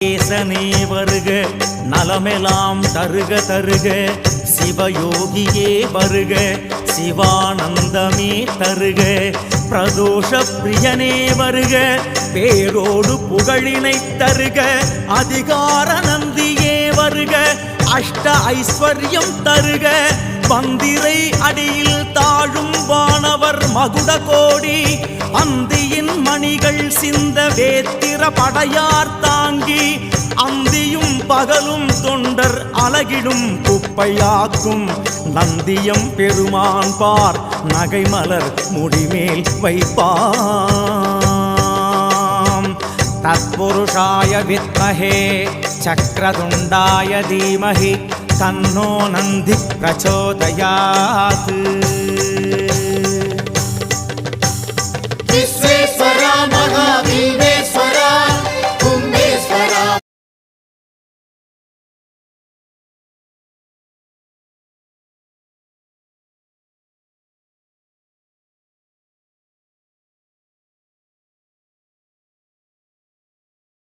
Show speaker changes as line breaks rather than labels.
ஈசனே வருக, நலமெலாம் தருக தருக, சிவயோகியே வருக, சிவானந்தமே தருக, பிரதோஷ பிரியனே வருக, பேரோடு புகழினை தருக, அதிகார நந்தியே வருக, அஷ்ட ஐஸ்வர்யம் தருக, பந்திரை அடியில் தாழும் வானவர் மகுட கோடி, அந்தியின் மணிகள் சிந்த வேத்திர படையார் தாங்கி, அந்தியும் பகலும் தொண்டர் அலகிடும் குப்பையாக்கும், நந்தியம் பெருமான் பார் நகைமலர் முடிமேல் வைப்பாம். தத்புருஷாய வித்மஹே சக்ரதுண்டாய தீமஹி தன்னோ நந்தி பிரச்சோதயாத்.
விஸ்வேஸ்வரா மகாதீவே